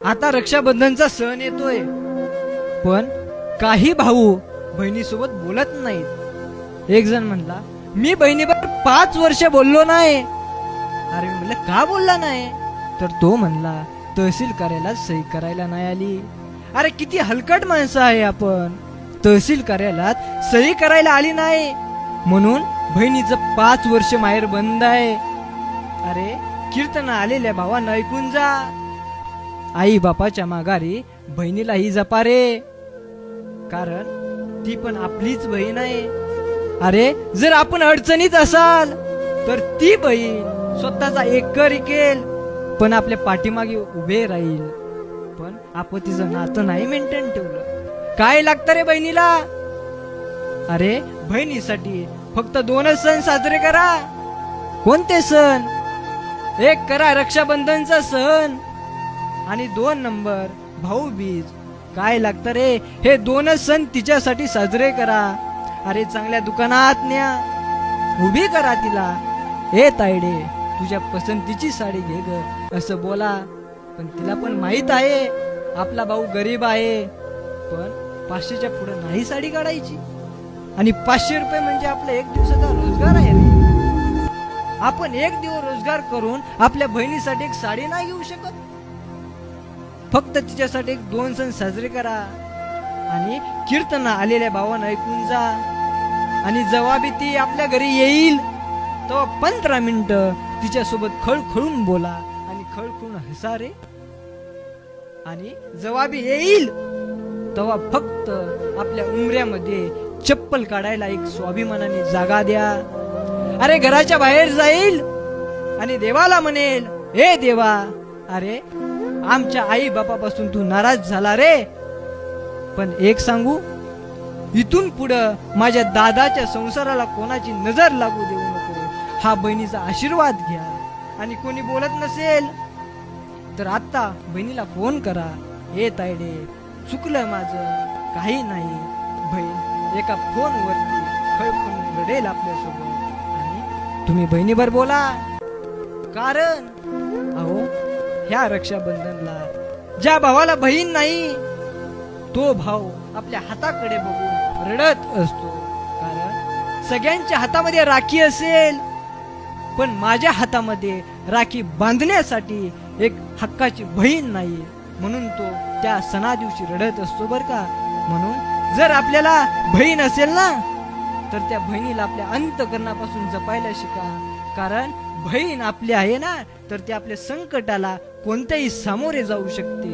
आता रक्षाबंधनचा सण येतोय, पण काही भाऊ बहिणीसोबत बोलत नाहीत. एक जण म्हणला, मी बहिणीबरोबर 5 वर्ष बोललो नाही. अरे मी म्हणलं, का बोलला नाही? तर तो म्हणला, तहसील कार्यालयात सही करायला नाही आली. अरे किती हलकट माणसं आहे आपण. तहसील कार्यालयात सही करायला आली नाही म्हणून बहिणीचं 5 वर्ष माहेर बंद आहे. अरे कीर्तन आलेल्या भावांना ऐकून जा. आई बापाच्या माघारी बहिणीलाही जपा रे, कारण ती पण आपलीच बहीण आहे. अरे जर आपण अडचणीत असाल तर ती बहीण स्वतःचा एकर इकेल, पण आपल्या पाठीमागे उभे राहील. पण आपण तिचं नातं नाही मेंटेन ठेवलं. काय लागतं रे बहिणीला? अरे बहिणीसाठी फक्त 2च सण साजरे करा. कोणते सण? एक करा रक्षाबंधनचा सण, आणि 2 नंबर भाऊबीज. काय लागतं रे? हे 2च सण तिच्यासाठी साजरे करा. अरे चांगल्या दुकानात न्या, उभी करा तिला. ए तायडे, तुझ्या पसंतीची साडी घे ग, असं बोला. पण तिला पण माहित आहे आपला भाऊ गरीब आहे, पण 500च्या पुढे नाही साडी काढायची. आणि 500 रुपये म्हणजे आपला 1 दिवसाचा रोजगार आहे रे. आपण 1 दिवस रोजगार करून आपल्या बहिणीसाठी एक साडी नाही घेऊ शकत? फक्त तिच्यासाठी 2 सण साजरे करा. आणि कीर्तन आलेल्या भावांना ऐकून जा. आणि जेव्हा बी ती आपल्या घरी येईल तेव्हा 15 मिनिटं तिच्यासोबत खळखळून बोला आणि खळखळून हसा रे. आणि जेव्हा बी येईल तेव्हा फक्त आपल्या उमऱ्यामध्ये चप्पल काढायला एक स्वाभिमानाने जागा द्या. अरे घराच्या बाहेर जाईल आणि देवाला म्हणेल, हे देवा, अरे आमच्या आई बापापासून तू नाराज झाला रे, पण एक सांगू, इथून पुढं माझ्या दादाच्या संसाराला कोणाची नजर लागू देऊ नको. हा बहिणीचा आशीर्वाद घ्या. आणि कोणी बोलत नसेल तर आता बहिणीला फोन करा, हे तायडे चुकलं माझं, काही नाही. बहीण एका फोनवरती खळखळून रडेल आपल्यासोबत. आणि तुम्ही बहिणीवर बोला, कारण अहो ह्या रक्षाबंधनला ज्या भावाला बहीण नाही तो भाऊ आपल्या हाताकडे बघून रडत असतो. कारण सगळ्यांच्या हातामध्ये राखी असेल, पण माझ्या हातामध्ये राखी बांधण्यासाठी एक हक्काची बहीण नाही, म्हणून तो त्या सणा दिवशी रडत असतो बर का. म्हणून जर आपल्याला बहीण असेल ना, तर त्या बहिणीला आपल्या अंतःकरणापासून जपायला शिका. कारण बहीण आपली आहे ना, तर ती आपल्या संकटाला कोणत्याही सामोरे जाऊ शकते.